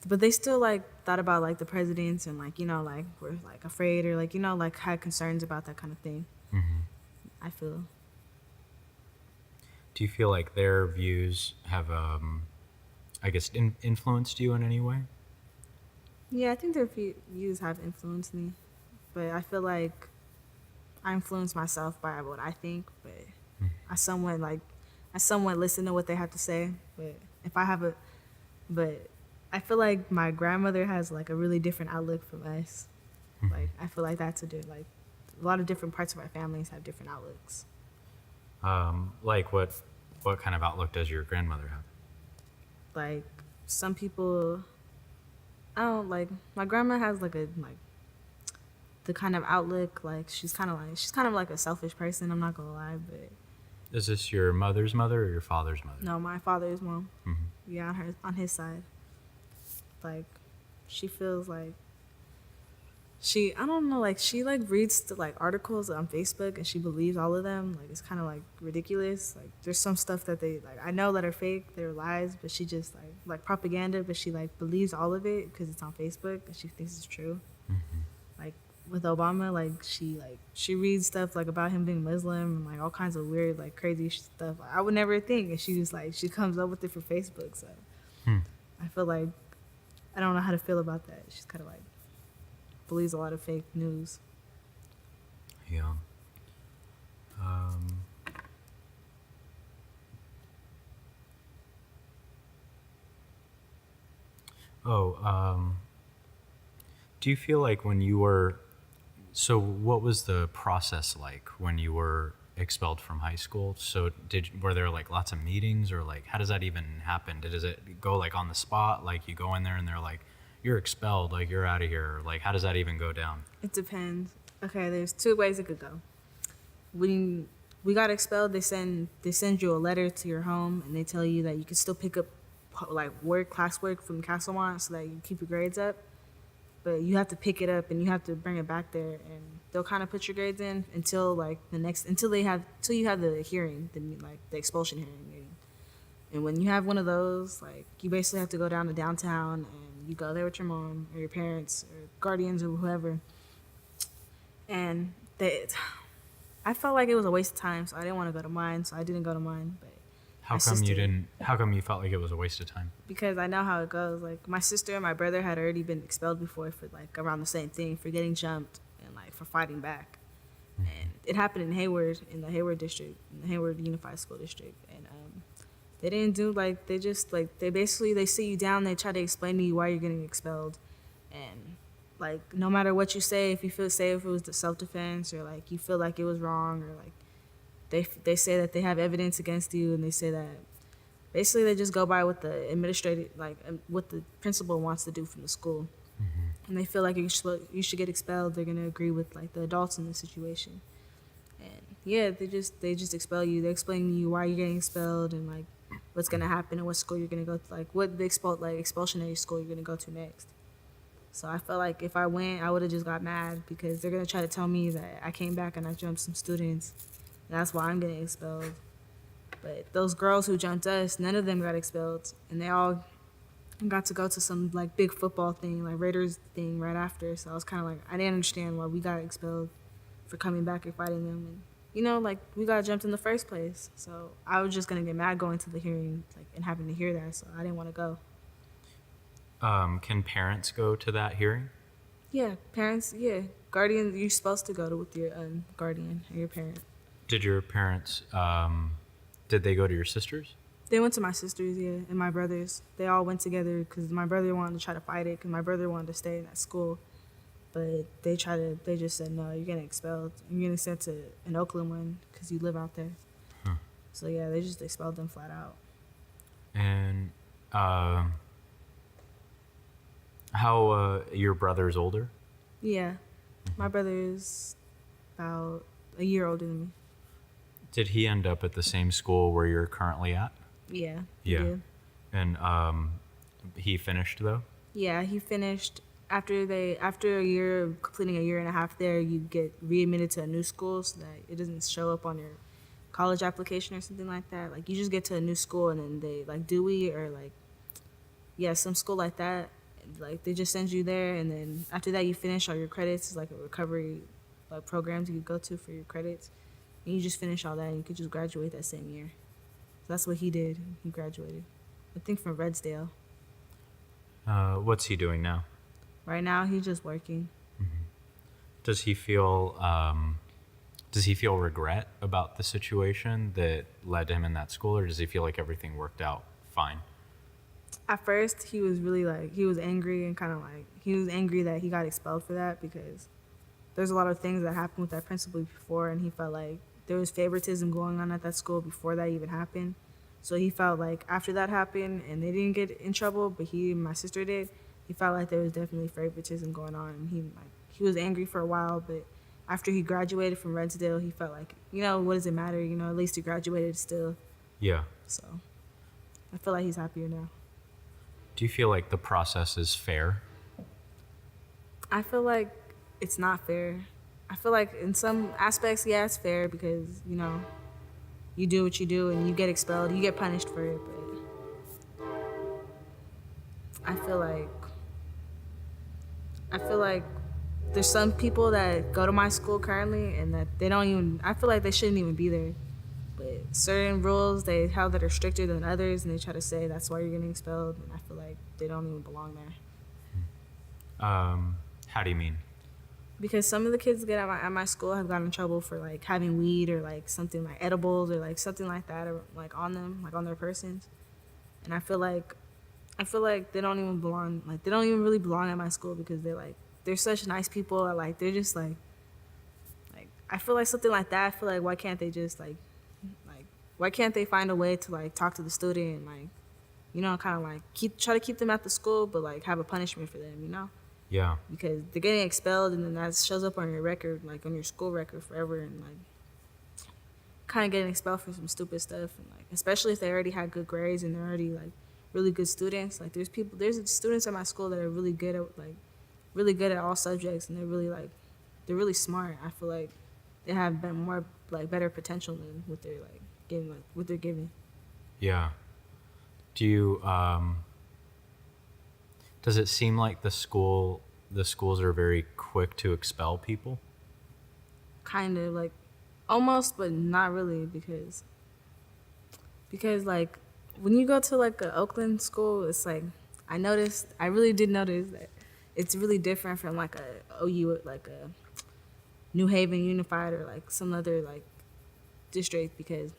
but they still like thought about like the presidents and like like were like afraid or like like had concerns about that kind of thing. Hmm. I feel. Do you feel like their views have, I guess, influenced you in any way? Yeah, I think their views have influenced me, but I feel like I influence myself by what I think, but I somewhat like I somewhat listen to what they have to say. But if I have a but I feel like my grandmother has like a really different outlook from us. Like I feel like that's like a lot of different parts of our families have different outlooks. Like what kind of outlook does your grandmother have? Like some people, I don't like my grandma has like a like the kind of outlook like she's kind of like a selfish person. I'm not gonna lie, but Is this your mother's mother or your father's mother? no, my father's mom, Hmm. yeah, on his side, like she feels like I don't know, like she like reads the like articles on Facebook and she believes all of them. Like it's kind of like ridiculous. Like there's some stuff that they like I know that are fake, they're lies, but she just like propaganda, but she like believes all of it because it's on Facebook and she thinks it's true. Like with Obama, she reads stuff like about him being Muslim and like all kinds of weird like crazy stuff. I would never think, and she was like she comes up with it for Facebook. So Hmm. I feel like I don't know how to feel about that. She's kind of like believes a lot of fake news. Yeah. Um, oh, do you feel like when you were, so what was the process like when you were expelled from high school? So were there like lots of meetings or like, how does that even happen? Does it go like on the spot? Like you go in there and they're like, you're expelled, like you're out of here. Like, how does that even go down? It depends. Okay, there's two ways it could go. When we got expelled, they send you a letter to your home and they tell you that you can still pick up like classwork from Castlemont so that you keep your grades up. But you have to pick it up and you have to bring it back there and they'll kind of put your grades in until like until you have the hearing, the expulsion hearing meeting. And when you have one of those, like you basically have to go down to downtown and you go there with your mom or your parents or guardians or whoever. And I felt like it was a waste of time, so I didn't want to go to mine, so I didn't go to mine. But How come you didn't, how come you felt like it was a waste of time? because I know how it goes. Like my sister and my brother had already been expelled before for like around the same thing, for getting jumped and like for fighting back. And it happened in Hayward, in the Hayward district, in the Hayward Unified School District. And they didn't do like they just like they sit you down, they try to explain to you why you're getting expelled, and like no matter what you say, if you say if it was the self defense or like you feel like it was wrong or like they say that they have evidence against you and they say that basically they just go by what the administrative what the principal wants to do from the school, and they feel like you should get expelled. They're gonna agree with like the adults in the situation, and yeah, they just expel you. They explain to you why you're getting expelled and like what's gonna happen and what school you're gonna go to, like what the expulsionary school you're gonna go to next. So I felt like if I went, I would have just got mad because they're gonna try to tell me that I came back and I jumped some students, and that's why I'm getting expelled. But those girls who jumped us, none of them got expelled, and they all got to go to some like big football thing, like Raiders thing right after. So I was kind of like, I didn't understand why we got expelled for coming back and fighting them, and like we got jumped in the first place. So I was just gonna get mad going to the hearing, like and having to hear that. So I didn't want to go. Can parents go to that hearing? Yeah, parents. Yeah, guardian. You're supposed to go to with your guardian or your parent. Did your parents, did they go to your sisters? They went to my sisters, yeah, and my brothers. They all went together because my brother wanted to try to fight it because my brother wanted to stay in that school. But they just said, no, you're getting expelled. You're getting sent to an Oakland one because you live out there. Huh. So, yeah, they just expelled them flat out. And how, your brother's older? Yeah. My brother is about a year older than me. Did he end up at the same school where you're currently at? Yeah. Yeah. Did. And he finished though? Yeah, he finished. After a year, completing a year and a half there, you get readmitted to a new school so that it doesn't show up on your college application or something like that. Like you just get to a new school and then they like Dewey or like some school like that. Like they just send you there and then after that you finish all your credits. It's like a recovery like programs you go to for your credits. And you just finish all that and you could just graduate that same year. So that's what he did. He graduated. I think from Redsdale. What's he doing now? Right now, he's just working. Does he feel Does he feel regret about the situation that led to him in that school, or does he feel like everything worked out fine? At first, he was really like, he was angry and kind of like, he was angry that he got expelled for that because there's a lot of things that happened with that principal before, and he felt like there was favoritism going on at that school before that even happened. So he felt like after that happened and they didn't get in trouble, but he and my sister did, he felt like there was definitely favoritism going on. And he was angry for a while, but after he graduated from Reddsdale, he felt like, what does it matter? At least he graduated still. Yeah. So I feel like he's happier now. Do you feel like the process is fair? I feel like it's not fair. I feel like in some aspects, yeah, it's fair because, you do what you do and you get expelled, you get punished for it. But I feel like there's some people that go to my school currently and that I feel like they shouldn't even be there. But certain rules they have that are stricter than others, and they try to say that's why you're getting expelled, and I feel like they don't even belong there. How do you mean? Because some of the kids get at my school have gotten in trouble for like having weed or like something like edibles or like something like that or like on them, like on their persons. And I feel like they don't even belong, like they don't even really belong at my school because they're such nice people. Like they're just like I feel like something like that. I feel like why can't they just why can't they find a way to like talk to the student and kind of like try to keep them at the school, but like have a punishment for them, Yeah. Because they're getting expelled and then that shows up on your record, like on your school record forever, and like kind of getting expelled for some stupid stuff, and like especially if they already had good grades and they're already like really good students. Like there's students at my school that are really good at all subjects, and they're really smart. I feel like they have better potential than what they're what they're giving. Yeah. Do you does it seem like the schools are very quick to expel people? Kind of like almost, but not really, because like when you go to like a Oakland school, it's like I really did notice that it's really different from like a OU, like a New Haven Unified or like some other like district, because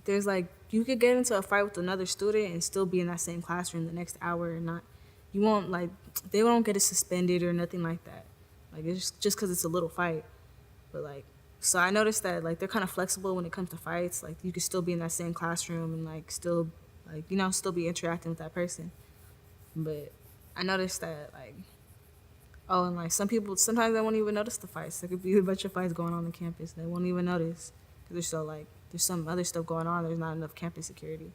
there's like you could get into a fight with another student and still be in that same classroom the next hour and not you won't like they won't get it suspended or nothing like that. Like it's just because it's a little fight. But like so I noticed that like they're kind of flexible when it comes to fights. Like you could still be in that same classroom and like still still be interacting with that person. But I noticed that and like some people sometimes they won't even notice the fights. There could be a bunch of fights going on campus. They won't even notice because there's there's some other stuff going on. There's not enough campus security.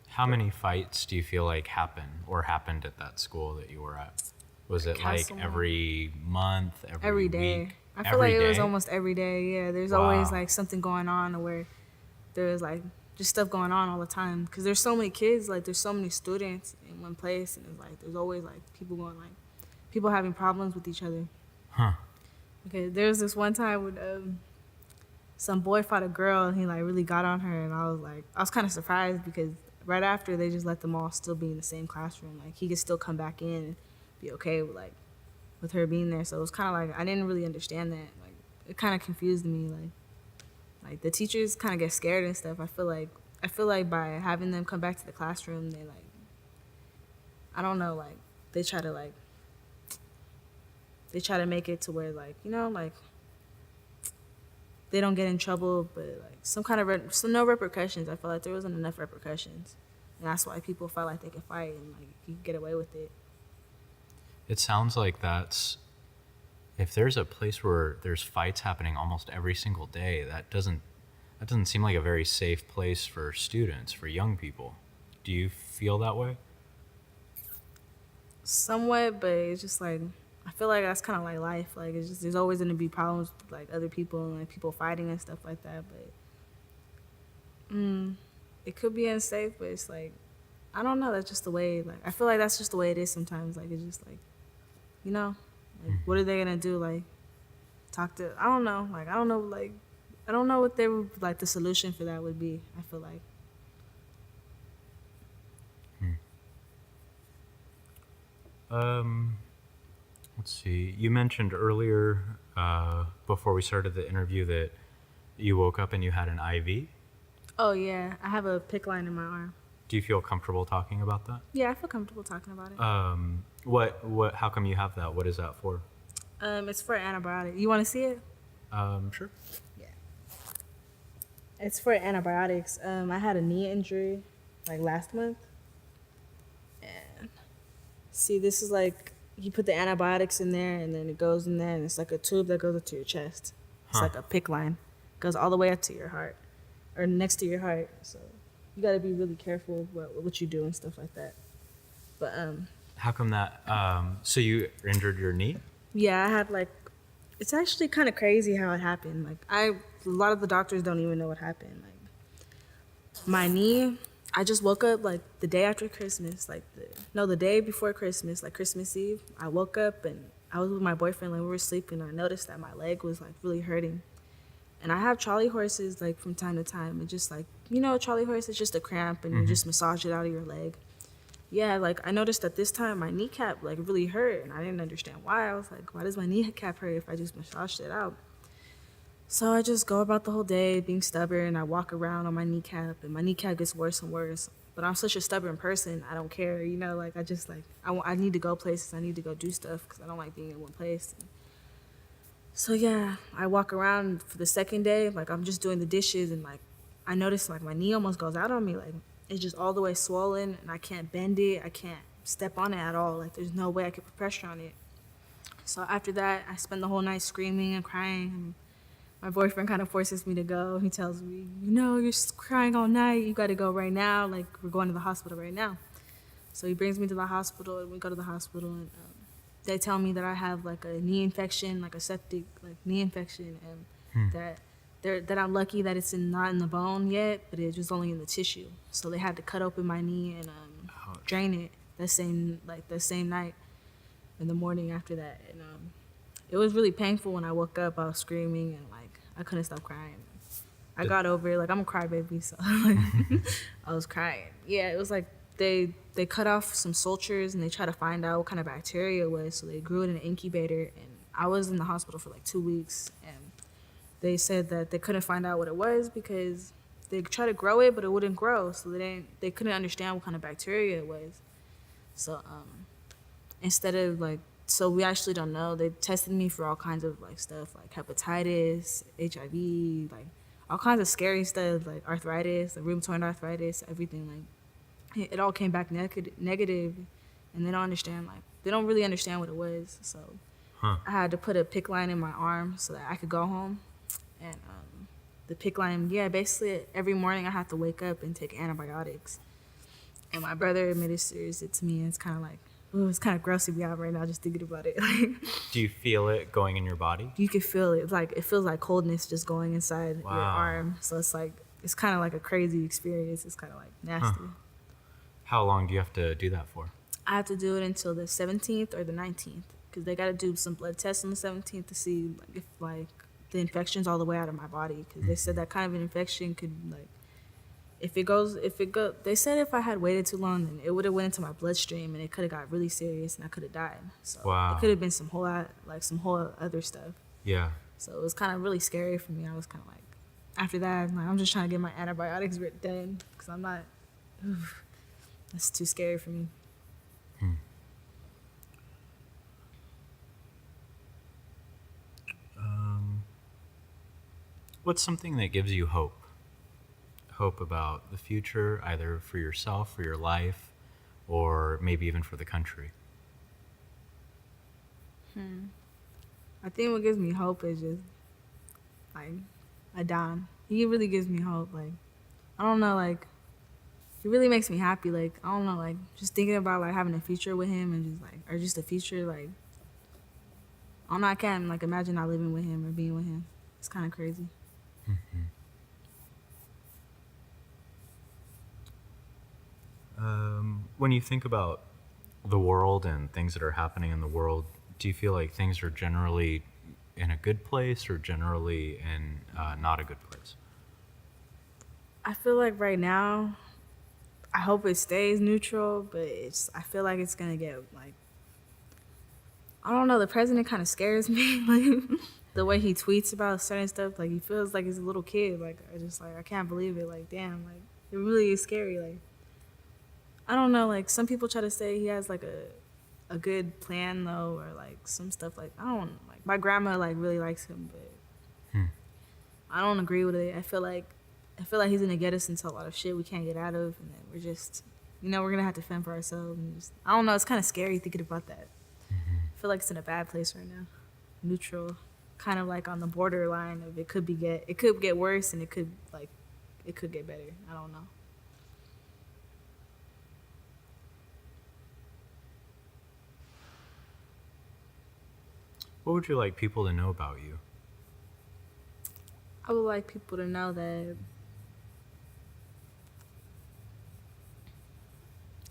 How many fights do you feel like happened at that school that you were at? Was it like every month, every day? week? I feel like it was almost every day. Yeah, there's always like something going on where there's like just stuff going on all the time because there's so many kids, like there's so many students in one place, and it's like there's always like people having problems with each other. Huh. Okay, there was this one time when some boy fought a girl and he like really got on her, and I was kind of surprised because right after they just let them all still be in the same classroom. Like he could still come back in and be okay with her being there. So it was kind of like I didn't really understand that. Like it kind of confused me. Like the teachers kind of get scared and stuff. I feel like by having them come back to the classroom, they I don't know, like they try to make it to where they don't get in trouble, but like some kind of no repercussions. I feel like there wasn't enough repercussions, and that's why people felt like they could fight and like you could get away with it. It sounds like if there's a place where there's fights happening almost every single day, that doesn't seem like a very safe place for students, for young people. Do you feel that way? Somewhat, but it's just like I feel like that's kind of like life. Like it's just there's always gonna be problems with like other people and like people fighting and stuff like that. But it could be unsafe, but it's like I don't know. That's just the way. Like I feel like that's just the way it is sometimes. Like it's just like what are they gonna do? Like talk to I don't know. Like I don't know. Like I don't know what they would like the solution for that would be. I feel like. Let's see. You mentioned earlier before we started the interview that you woke up and you had an IV. Oh yeah, I have a PIC line in my arm. Do you feel comfortable talking about that? Yeah, I feel comfortable talking about it. How come you have that? What is that for? It's for antibiotic. You want to see it? Sure. Yeah. It's for antibiotics. I had a knee injury like last month. And see, this is like you put the antibiotics in there and then it goes in there and it's like a tube that goes up to your chest. It's like a PIC line. Goes all the way up to your heart or next to your heart. So you got to be really careful what you do and stuff like that. But how come that? So you injured your knee? yeah, I had like, it's actually kind of crazy how it happened. Like a lot of the doctors don't even know what happened. Like my knee, I just woke up like the day after Christmas, the day before Christmas, like Christmas Eve. I woke up and I was with my boyfriend, like we were sleeping. And I noticed that my leg was like really hurting. And I have Charlie horses like from time to time. And just like, Charlie horse is just a cramp and you just massage it out of your leg. Yeah, like I noticed that this time my kneecap like really hurt and I didn't understand why. I was like, why does my kneecap hurt if I just massaged it out? So I just go about the whole day being stubborn. I walk around on my kneecap and my kneecap gets worse and worse. But I'm such a stubborn person. I don't care, like I just like, I need to go places. I need to go do stuff because I don't like being in one place. So yeah, I walk around for the second day, like I'm just doing the dishes and like I notice like my knee almost goes out on me. Like it's just all the way swollen and I can't bend it. I can't step on it at all. Like there's no way I could put pressure on it. So after that, I spend the whole night screaming and crying. And my boyfriend kind of forces me to go. He tells me, you're crying all night. You got to go right now. Like we're going to the hospital right now. So he brings me to the hospital and we go to the hospital and they tell me that I have like a knee infection, like a septic like knee infection, and that I'm lucky that it's not in the bone yet, but it's just only in the tissue. So they had to cut open my knee and drain it the same night, in the morning after that. And it was really painful when I woke up. I was screaming and like I couldn't stop crying. I got over it. Like I'm a crybaby, so like, I was crying. Yeah, it was like they cut off some sutures and they tried to find out what kind of bacteria it was. So they grew it in an incubator, and I was in the hospital for like 2 weeks. And they said that they couldn't find out what it was because they tried to grow it, but it wouldn't grow. So they couldn't understand what kind of bacteria it was. So instead of like, so we actually don't know. They tested me for all kinds of like stuff like hepatitis, HIV, like all kinds of scary stuff like arthritis, like rheumatoid arthritis, everything. Like it all came back negative, and they don't really understand what it was. So I had to put a PIC line in my arm so that I could go home. And the PIC line, yeah, basically every morning I have to wake up and take antibiotics. And my brother administers it to me, and it's kind of like, ooh, it's kind of gross to be out right now just thinking about it. Do you feel it going in your body? You can feel it. Like it feels like coldness just going inside your arm. So it's like, it's kind of like a crazy experience. It's kind of like nasty. How long do you have to do that for? I have to do it until the 17th or the 19th because they got to do some blood tests on the 17th to see like, if like the infection's all the way out of my body, because they said that kind of an infection could like, they said if I had waited too long, then it would have went into my bloodstream and it could have got really serious and I could have died. So it could have been some whole other stuff. Yeah. So it was kind of really scary for me. I was kind of like, after that, I'm just trying to get my antibiotics done because I'm not. That's too scary for me. What's something that gives you hope? Hope about the future, either for yourself, for your life, or maybe even for the country? I think what gives me hope is just like Adon. He really gives me hope. Like, I don't know, like, it really makes me happy. Like, I don't know, like, just thinking about like having a future with him and just like, or just a future, like, I don't know, I can't like imagine not living with him or being with him. It's kind of crazy. When you think about the world and things that are happening in the world, do you feel like things are generally in a good place or generally in not a good place? I feel like right now, I hope it stays neutral, but I feel like it's gonna get like, I don't know, the president kind of scares me. Like, the way he tweets about certain stuff, like he feels like he's a little kid. Like I can't believe it. Like damn, like it really is scary. Like I don't know. Like some people try to say he has like a good plan though, or like some stuff. Like I don't like my grandma like really likes him, but Hmm. I don't agree with it. I feel like he's gonna get us into a lot of shit we can't get out of, and then we're just, we're gonna have to fend for ourselves. And just, I don't know. It's kind of scary thinking about that. I feel like it's in a bad place right now. Neutral, kind of like on the borderline of it could get worse, and it could get better. I don't know. What would you like people to know about you? I would like people to know that.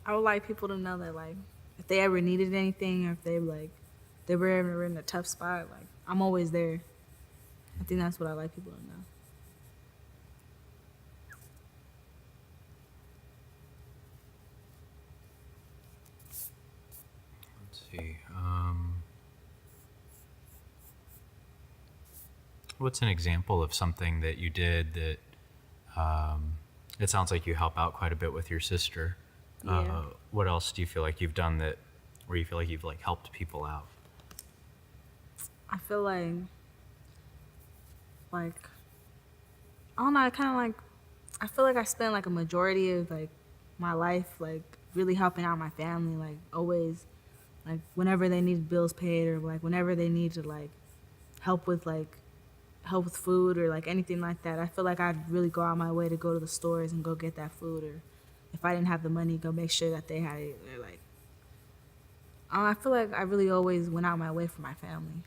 I would like people to know that like if they ever needed anything, or if they were ever in a tough spot, like I'm always there. I think that's what I like people to know. Let's see. What's an example of something that you did that it sounds like you help out quite a bit with your sister. Yeah. What else do you feel like you've done that where you feel like you've like helped people out? I feel like I don't know. I feel like I spend like a majority of like my life like really helping out my family. Like always, like whenever they needed bills paid, or like whenever they needed help with like help with food, or like anything like that. I feel like I'd really go out my way to go to the stores and go get that food, or if I didn't have the money, go make sure that they had it. Or like I feel like I really always went out my way for my family.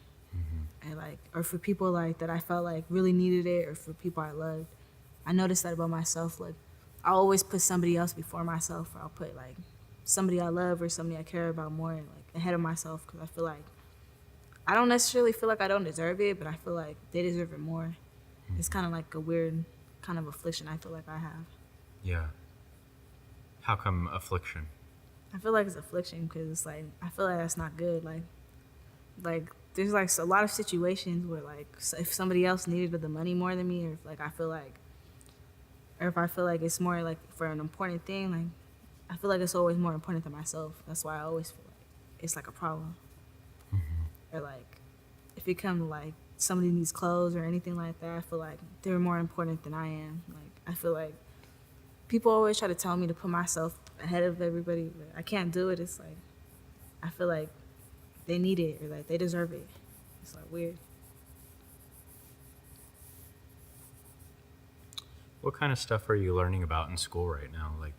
And like, or for people like that I felt like really needed it, or for people I loved. I noticed that about myself. Like I always put somebody else before myself, or I'll put like somebody I love or somebody I care about more like ahead of myself, because I feel like I don't necessarily feel like I don't deserve it, but I feel like they deserve it more. It's kind of like a weird kind of affliction I feel like I have. Yeah. How come affliction? I feel like it's affliction because it's like I feel like that's not good. Like there's like a lot of situations where like if somebody else needed the money more than me, or if like I feel like, or if I feel like it's more like for an important thing, like I feel like it's always more important than myself. That's why I always feel like it's like a problem. Or like if it comes to like somebody needs clothes or anything like that, I feel like they're more important than I am. Like I feel like people always try to tell me to put myself ahead of everybody, but I can't do it. It's like I feel like they need it, or like they deserve it. It's like weird. What kind of stuff are you learning about in school right now? Like,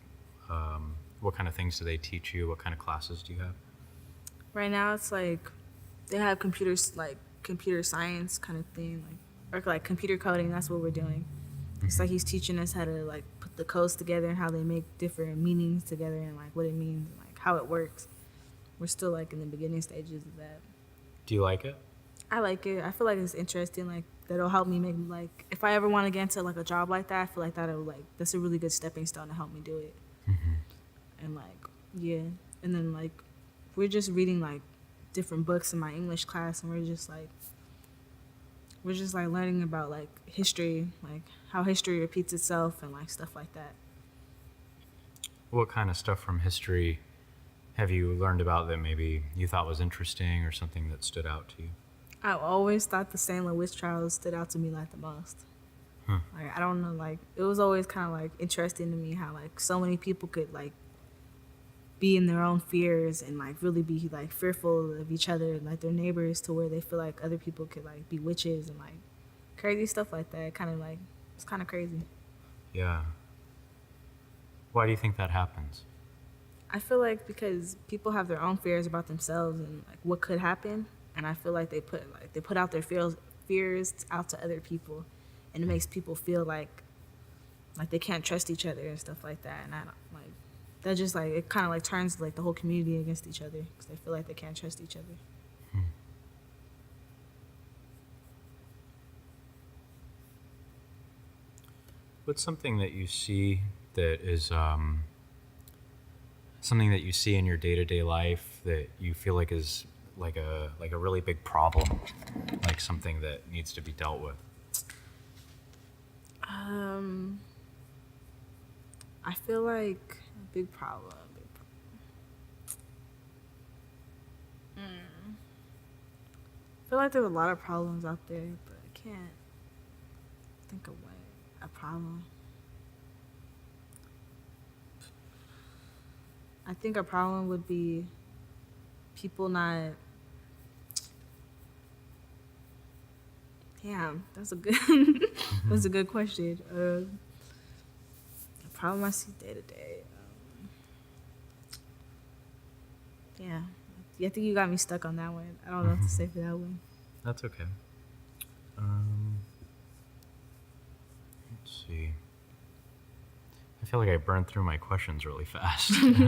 what kind of things do they teach you? What kind of classes do you have? Right now it's like they have computers, like computer science kind of thing, like or like computer coding. That's what we're doing. It's like he's teaching us how to like put the codes together and how they make different meanings together, and like what it means and like how it works. We're still like in the beginning stages of that. Do you like it? I like it. I feel like it's interesting. Like that'll help me make like if I ever want to get into like a job like that, I feel like that's a really good stepping stone to help me do it. And like yeah, and then like we're just reading like different books in my English class, and we're just like learning about like history, like how history repeats itself and like stuff like that. What kind of stuff from history have you learned about that maybe you thought was interesting or something that stood out to you? I always thought the St. Louis trials stood out to me like the most. Like I don't know, like it was always kind of like interesting to me how like so many people could like be in their own fears and like really be like fearful of each other and like their neighbors, to where they feel like other people could like be witches and like crazy stuff like that. Kind of like it's kind of crazy. Yeah. Why do you think that happens? I feel like because people have their own fears about themselves and like what could happen, and I feel like they put out their fears out to other people, and it makes people feel like they can't trust each other and stuff like that. And I don't like that. Just like it kind of like turns like the whole community against each other because they feel like they can't trust each other. What's something that you see that is something that you see in your day-to-day life that you feel like is like a really big problem, like something that needs to be dealt with? I feel like a big problem. I feel like there's a lot of problems out there, but I can't think of what a problem. I think a problem would be people not. Damn, that's a good. That's a good question. A problem I see day to day. Yeah, I think you got me stuck on that one. I don't know what to say for that one. That's okay. Let's see. I feel like I burned through my questions really fast. Let me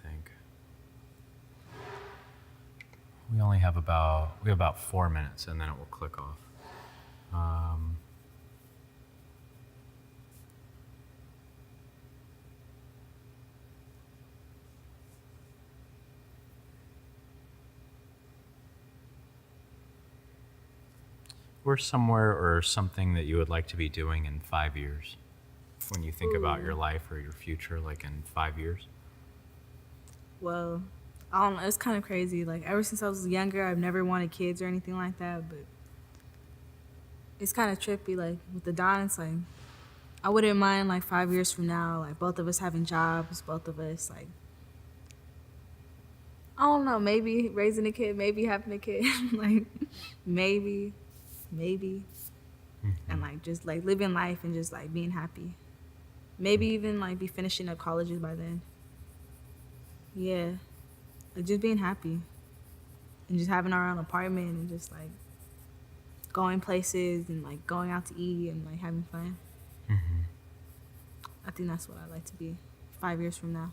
think. We have about 4 minutes, and then it will click off. Where's somewhere or something that you would like to be doing in 5 years? When you think about your life or your future, like in 5 years? Well, I don't know. It's kind of crazy. Like, ever since I was younger, I've never wanted kids or anything like that. But it's kind of trippy. Like, with the Don, it's like, I wouldn't mind, like, 5 years from now, like, both of us having jobs, both of us, like, I don't know, maybe raising a kid, maybe having a kid. Like, maybe. And, like, just, like, living life and just, like, being happy. Maybe even, like, be finishing up colleges by then. Yeah. Like, just being happy. And just having our own apartment and just, like, going places and, like, going out to eat and, like, having fun. I think that's what I'd like to be 5 years from now.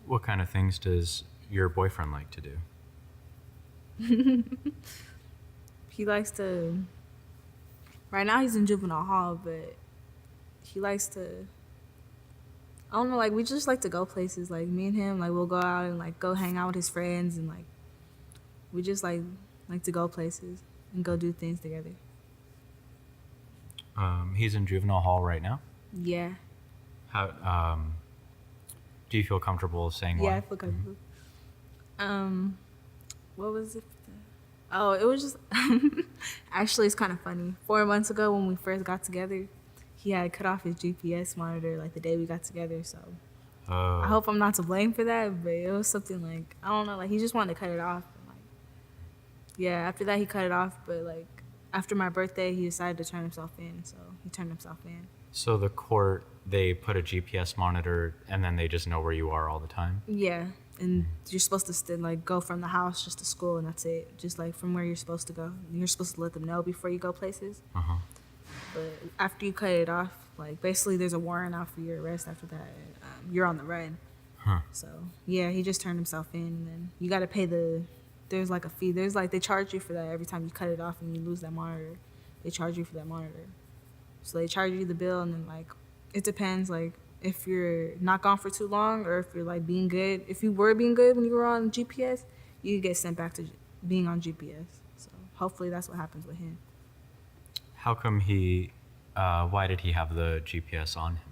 What kind of things does your boyfriend like to do? He likes to. Right now he's in juvenile hall, but he likes to. I don't know, like, we just like to go places. Like, me and him, like, we'll go out and, like, go hang out with his friends, and, like, we just like to go places and go do things together. He's in juvenile hall right now. Yeah. How do you feel comfortable saying why? Yeah, I feel comfortable. What was it? Oh, it was just actually, it's kind of funny. 4 months ago when we first got together, he had cut off his GPS monitor like the day we got together. So I hope I'm not to blame for that, but it was something like, I don't know, like, he just wanted to cut it off. And, like, yeah, after that he cut it off, but like after my birthday he decided to turn himself in, so he turned himself in. So the court, they put a GPS monitor and then they just know where you are all the time? Yeah, and you're supposed to like go from the house just to school, and that's it. Just like from where you're supposed to go. You're supposed to let them know before you go places. But after you cut it off, like, basically there's a warrant out for your arrest after that. You're on the run. So yeah, he just turned himself in, and then you got to pay there's like a fee. There's like, they charge you for that every time you cut it off and you lose that monitor. They charge you for that monitor. So they charge you the bill, and then, like, it depends, like, if you're not gone for too long or if you're, like, being good. If you were being good when you were on GPS, you get sent back to being on GPS. So hopefully that's what happens with him. How come why did he have the GPS on him?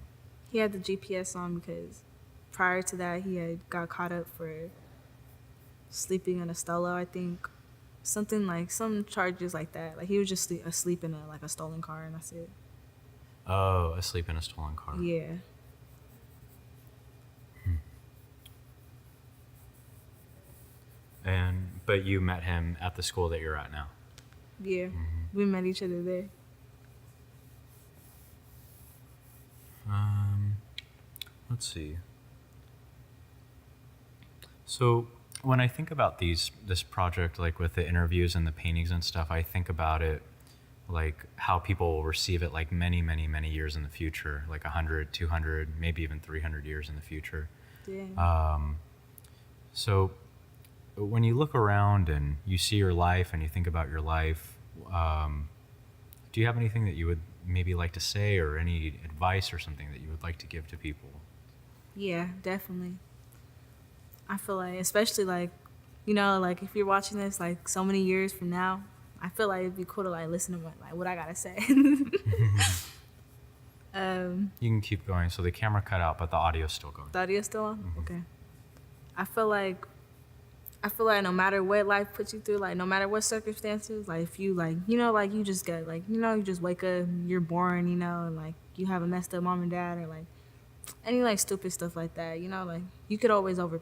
He had the GPS on because prior to that he had got caught up for sleeping in a stolo, I think. Something like, some charges like that. Like, he was just asleep in a stolen car, and that's it. Oh, asleep in a stolen car. Yeah. But you met him at the school that you're at now? Yeah. We met each other there. Let's see. So when I think about this project, like with the interviews and the paintings and stuff, I think about it like how people will receive it like many, many, many years in the future, like 100, 200, maybe even 300 years in the future. Yeah. So when you look around and you see your life and you think about your life, Do you have anything that you would maybe like to say, or any advice or something that you would like to give to people? Yeah, definitely. I feel like, especially like, you know, like if you're watching this like so many years from now, I feel like it'd be cool to like listen to what I gotta say. You can keep going. So the camera cut out, but the audio's still going. The audio still on? Okay. I feel like no matter what life puts you through, like no matter what circumstances, like if you like, you know, like you just get like, you know, you just wake up, you're born, you know, and like you have a messed up mom and dad, or like any like stupid stuff like that, you know, like you could always go through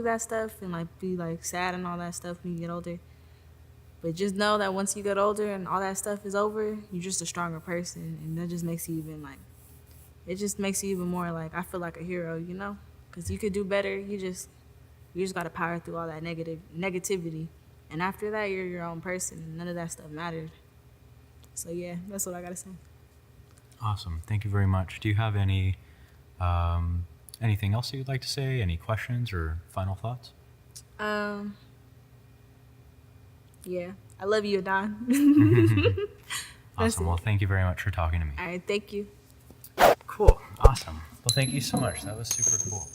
that stuff and like be like sad and all that stuff when you get older. But just know that once you get older and all that stuff is over, you're just a stronger person, and that just makes you even like, it just makes you even more like, I feel like a hero, you know, because you could do better. You just got to power through all that negativity, and after that, you're your own person, and none of that stuff mattered. So yeah, that's what I gotta say. Awesome. Thank you very much. Do you have any anything else that you'd like to say? Any questions or final thoughts? Yeah, I love you, Adon. Awesome. Well, thank you very much for talking to me. All right, thank you. Cool. Awesome. Well, thank you so much. That was super cool.